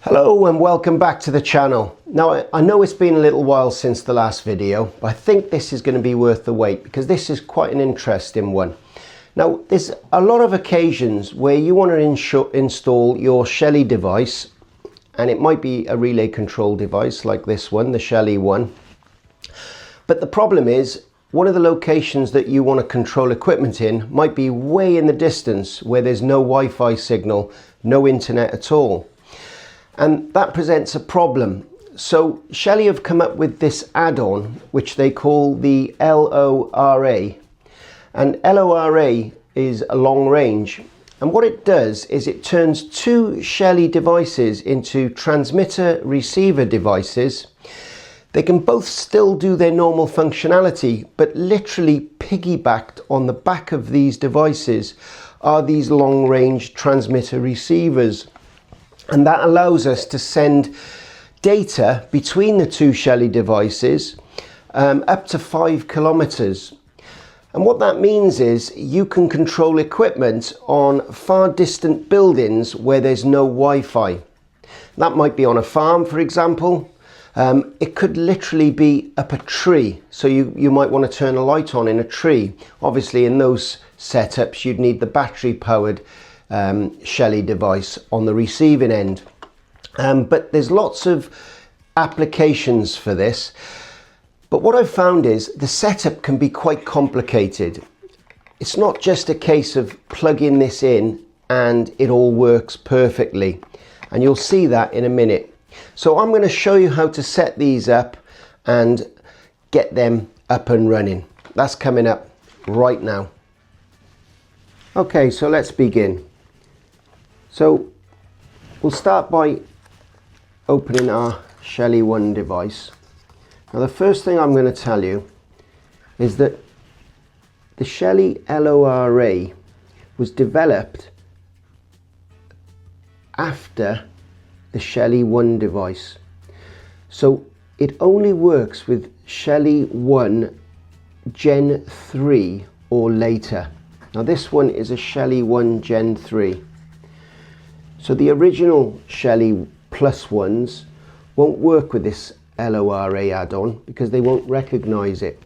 Hello and welcome back to the channel. Now I know it's been a little while since the last video, but I think this is going to be worth the wait because this is quite an interesting one. Now there's a lot of occasions where you want to install your Shelly device, and it might be a relay control device like this one, the Shelly one. But the problem is one of the locations that you want to control equipment in might be way in the distance where there's no Wi-Fi signal, no internet at all. And that presents a problem. So Shelly have come up with this add-on which they call the LoRa. And LoRa is a long range. And what it does is it turns two Shelly devices into transmitter receiver devices. They can both still do their normal functionality, but literally piggybacked on the back of these devices are these long range transmitter receivers. And that allows us to send data between the two Shelly devices up to 5 kilometers. And what that means is you can control equipment on far distant buildings where there's no Wi-Fi. That might be on a farm, for example. It could literally be up a tree. So you might want to turn a light on in a tree. Obviously in those setups you'd need the battery powered Shelly device on the receiving end, but there's lots of applications for this. But what I've found is the setup can be quite complicated. It's not just a case of plugging this in and it all works perfectly, and you'll see that in a minute. So I'm going to show you how to set these up and get them up and running. That's coming up right now. Okay, so let's begin. So we'll start by opening our Shelly 1 device. Now the first thing I'm going to tell you is that the Shelly LoRa was developed after the Shelly 1 device. So it only works with Shelly 1 Gen 3 or later. Now this one is a Shelly 1 Gen 3. So the original Shelly Plus ones won't work with this LoRa add-on because they won't recognize it.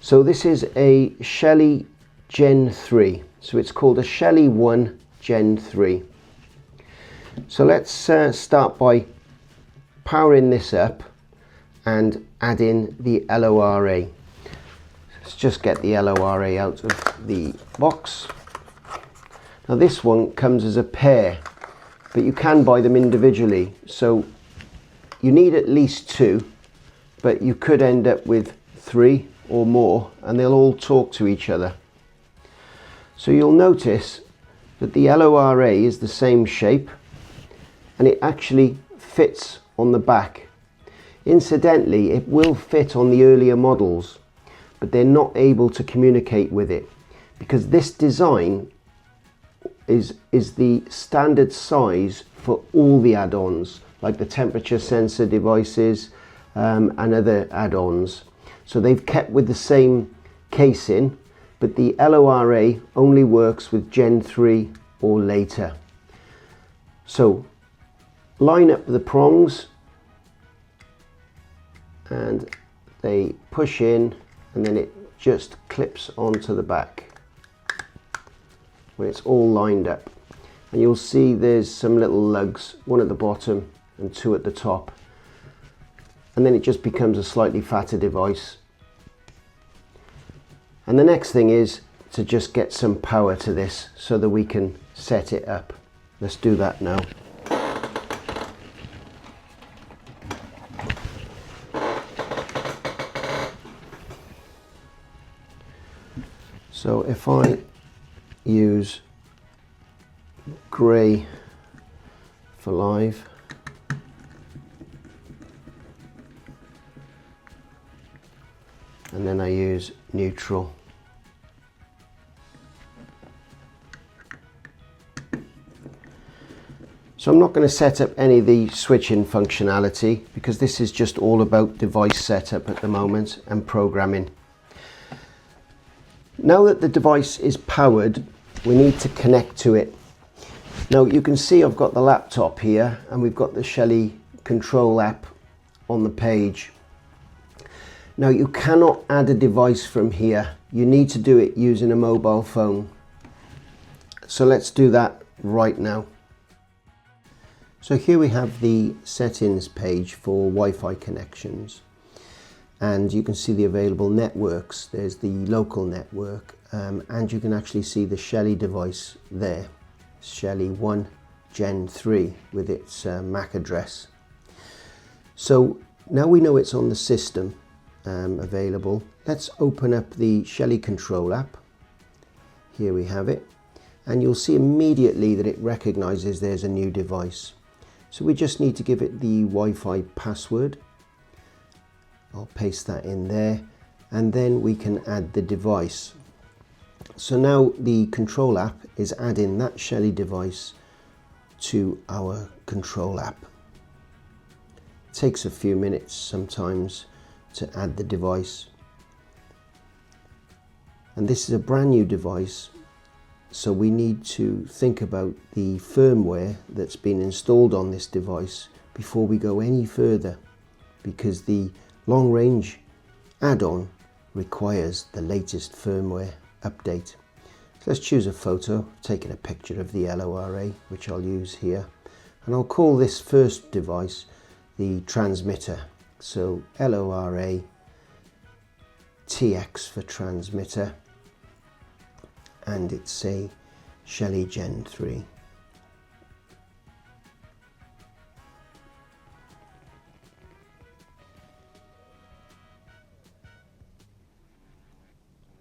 So this is a Shelly Gen 3. So it's called a Shelly 1 Gen 3. So let's start by powering this up and adding the LoRa. Let's just get the LoRa out of the box. Now this one comes as a pair, but you can buy them individually. So you need at least 2, but you could end up with 3 or more, and they'll all talk to each other. So you'll notice that the LoRa is the same shape, and it actually fits on the back. Incidentally, it will fit on the earlier models, but they're not able to communicate with it because this design is the standard size for all the add-ons, like the temperature sensor devices and other add-ons. So they've kept with the same casing, but the LoRa only works with Gen 3 or later. So line up the prongs and they push in, and then it just clips onto the back when it's all lined up. And you'll see there's some little lugs, one at the bottom and 2 at the top, and then it just becomes a slightly fatter device. And the next thing is to just get some power to this so that we can set it up. Let's do that now. So if I use grey for live, and then I use neutral, so I'm not going to set up any of the switching functionality because this is just all about device setup at the moment and programming. Now that the device is powered, we need to connect to it. Now you can see I've got the laptop here and we've got the Shelly control app on the page. Now you cannot add a device from here. You need to do it using a mobile phone. So let's do that right now. So here we have the settings page for Wi-Fi connections. And you can see the available networks. There's the local network and you can actually see the Shelly device there. Shelly 1 Gen 3 with its MAC address. So now we know it's on the system available. Let's open up the Shelly control app. Here we have it, and you'll see immediately that it recognizes there's a new device. So we just need to give it the Wi-Fi password. I'll paste that in there, and then we can add the device. So now the control app is adding that Shelly device to our control app. It takes a few minutes sometimes to add the device. And this is a brand new device, so we need to think about the firmware that's been installed on this device before we go any further, because the long range add-on requires the latest firmware update. So let's choose a photo, taking a picture of the LoRa, which I'll use here, and I'll call this first device the transmitter. So LoRa TX for transmitter, and it's a Shelly Gen 3.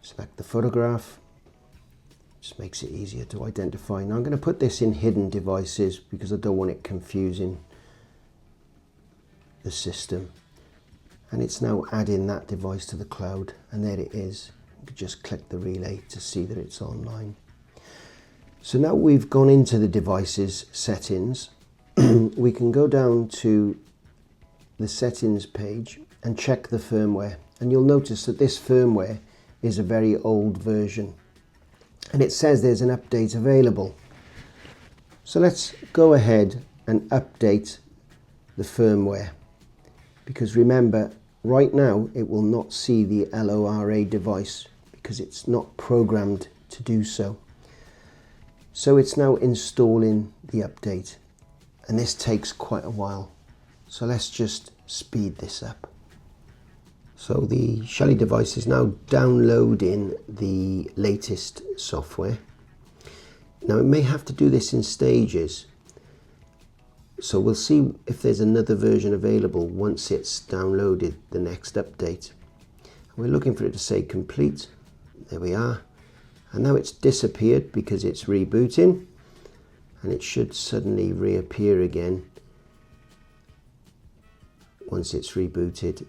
Select the photograph, just makes it easier to identify. Now I'm going to put this in hidden devices because I don't want it confusing the system. And it's now adding that device to the cloud, and there it is. You can just click the relay to see that it's online. So now we've gone into the devices settings, we can go down to the settings page and check the firmware, and you'll notice that this firmware is a very old version and it says there's an update available. So let's go ahead and update the firmware, because remember, right now it will not see the LoRa device because it's not programmed to do so. So it's now installing the update, and this takes quite a while. So let's just speed this up. So the Shelly device is now downloading the latest software. Now it may have to do this in stages. So we'll see if there's another version available once it's downloaded the next update. We're looking for it to say complete. There we are. And now it's disappeared because it's rebooting, and it should suddenly reappear again once it's rebooted.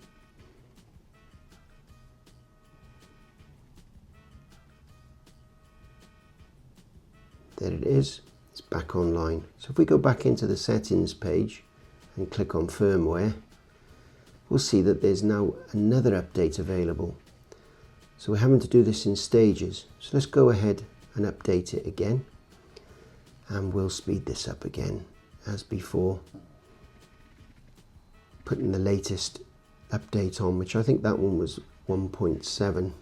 There it is, it's back online. So if we go back into the settings page and click on firmware, we'll see that there's now another update available. So we're having to do this in stages. So let's go ahead and update it again, and we'll speed this up again as before, putting the latest update on, which I think that one was 1.7.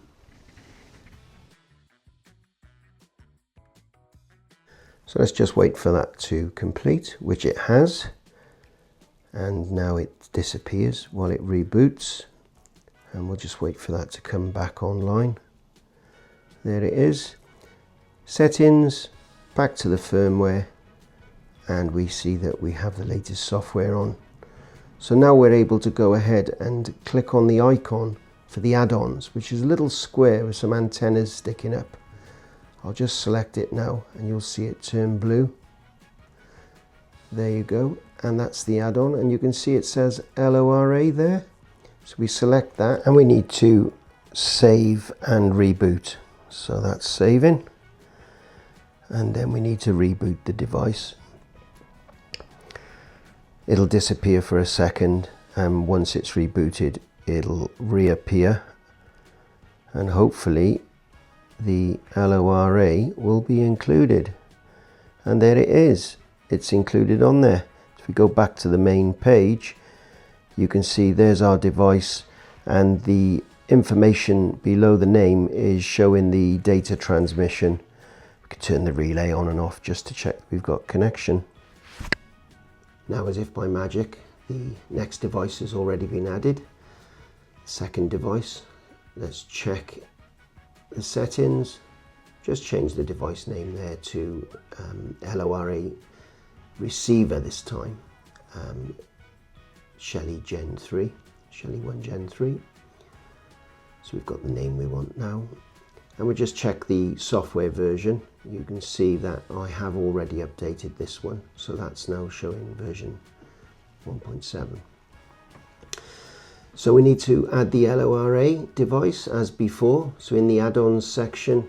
So let's just wait for that to complete, which it has, and now it disappears while it reboots, and we'll just wait for that to come back online. There it is. Settings, back to the firmware, and we see that we have the latest software on. So now we're able to go ahead and click on the icon for the add-ons, which is a little square with some antennas sticking up. I'll just select it now and you'll see it turn blue. There you go, and that's the add-on, and you can see it says LoRa there. So we select that and we need to save and reboot. So that's saving, and then we need to reboot the device. It'll disappear for a second, and once it's rebooted it'll reappear, and hopefully the LoRa will be included. and there it is. It's included on there. If we go back to the main page, you can see there's our device, and the information below the name is showing the data transmission. We can turn the relay on and off just to check we've got connection. Now, as if by magic, the next device has already been added. Second device. Let's check the settings. Just change the device name there to LoRa receiver this time. Shelly Gen 3, Shelly 1 Gen 3. So we've got the name we want now. And we'll just check the software version. You can see that I have already updated this one. So that's now showing version 1.7. So we need to add the LoRa device as before. So in the add-ons section,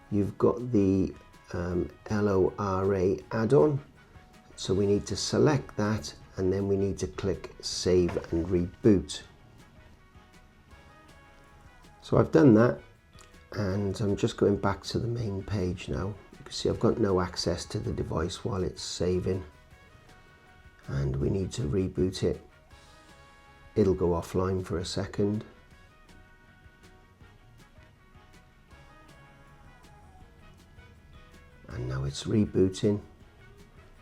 you've got the LoRa Add-On. So we need to select that, and then we need to click Save and Reboot. So I've done that, and I'm just going back to the main page now. You can see I've got no access to the device while it's saving, and we need to reboot it. It'll go offline for a second. And now it's rebooting.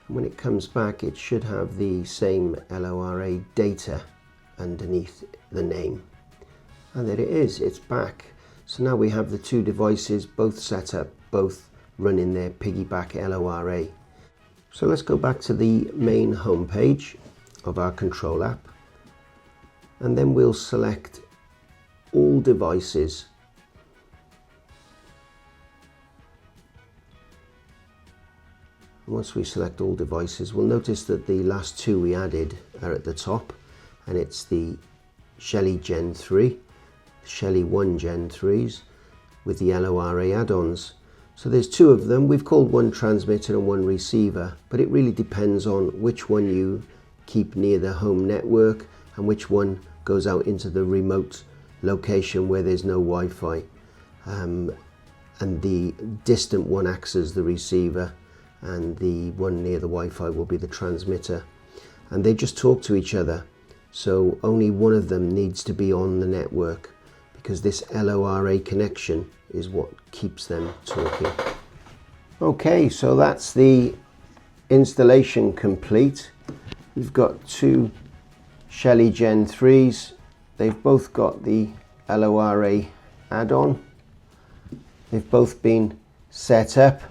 And when it comes back, it should have the same LoRa data underneath the name. And there it is, it's back. So now we have the two devices both set up, both running their piggyback LoRa. So let's go back to the main home page of our control app, and then we'll select all devices. And once we select all devices, we'll notice that the last two we added are at the top, and it's the Shelly Gen 3, Shelly 1 Gen 3s with the LoRa add-ons. So there's two of them. We've called one transmitter and one receiver, but it really depends on which one you keep near the home network and which one goes out into the remote location where there's no Wi-Fi. And the distant one acts as the receiver, and the one near the Wi-Fi will be the transmitter. And they just talk to each other. So only one of them needs to be on the network, because this LoRa connection is what keeps them talking. Okay, so that's the installation complete. We've got two Shelly Gen 3s. They've both got the LoRa add-on. They've both been set up,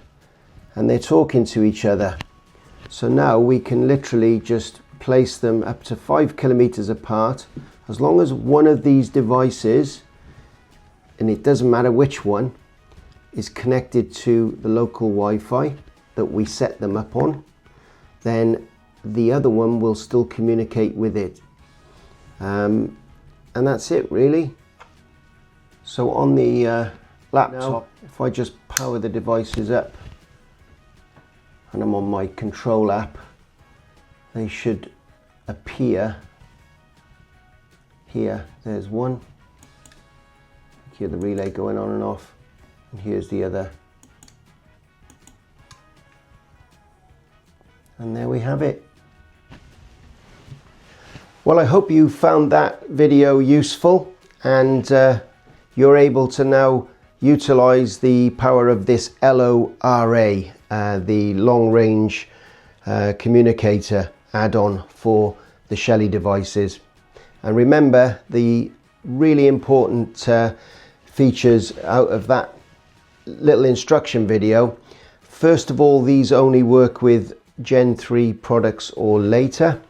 and they're talking to each other. So now we can literally just place them up to 5 kilometers apart. As long as one of these devices, and it doesn't matter which one, is connected to the local Wi-Fi that we set them up on, then the other one will still communicate with it. And that's it really. So on the laptop, if I just power the devices up and I'm on my control app, they should appear here. There's one. Hear the relay going on and off, and here's the other. And there we have it. Well, I hope you found that video useful, and you're able to now utilize the power of this LoRa, the long range communicator add-on for the Shelly devices. And remember the really important features out of that little instruction video. First of all, these only work with Gen 3 products or later.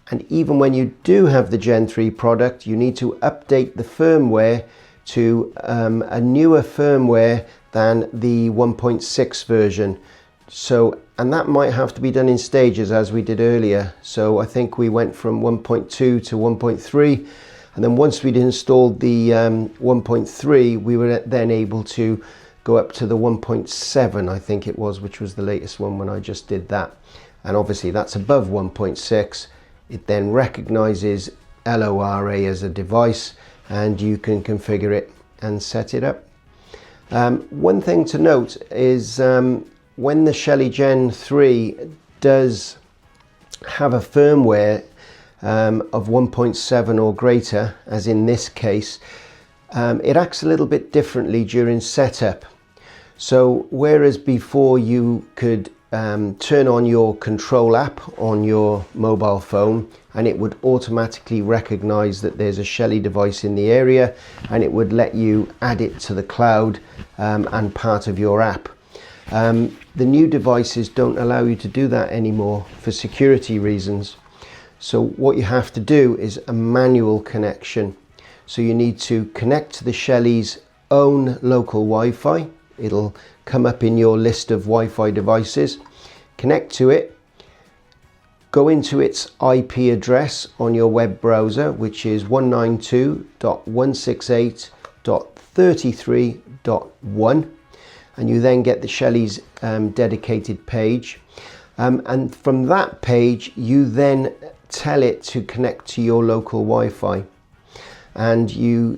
And even when you do have the Gen 3 product, you need to update the firmware to a newer firmware than the 1.6 version. So, and that might have to be done in stages as we did earlier. So I think we went from 1.2 to 1.3. And then once we'd installed the 1.3, we were then able to go up to the 1.7, I think it was, which was the latest one when I just did that. And obviously that's above 1.6. It then recognizes LoRa as a device, and you can configure it and set it up. One thing to note is when the Shelly Gen 3 does have a firmware of 1.7 or greater, as in this case, it acts a little bit differently during setup. So whereas before you could turn on your control app on your mobile phone and it would automatically recognize that there's a Shelly device in the area and it would let you add it to the cloud and part of your app. The new devices don't allow you to do that anymore for security reasons. So what you have to do is a manual connection. So you need to connect to the Shelly's own local Wi-Fi. It'll come up in your list of Wi-Fi devices. Connect to it, go into its IP address on your web browser, which is 192.168.33.1, and you then get the Shelly's dedicated page. And from that page, you then tell it to connect to your local Wi-Fi, and you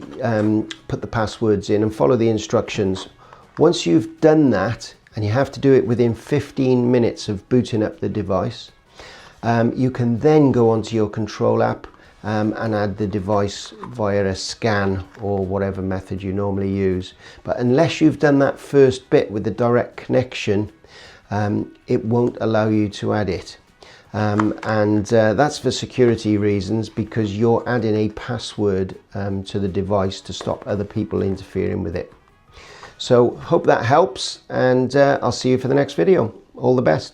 put the passwords in and follow the instructions. Once you've done that, and you have to do it within 15 minutes of booting up the device, you can then go onto your control app and add the device via a scan or whatever method you normally use. But unless you've done that first bit with the direct connection, it won't allow you to add it. That's for security reasons, because you're adding a password to the device to stop other people interfering with it. So hope that helps, and I'll see you for the next video. All the best.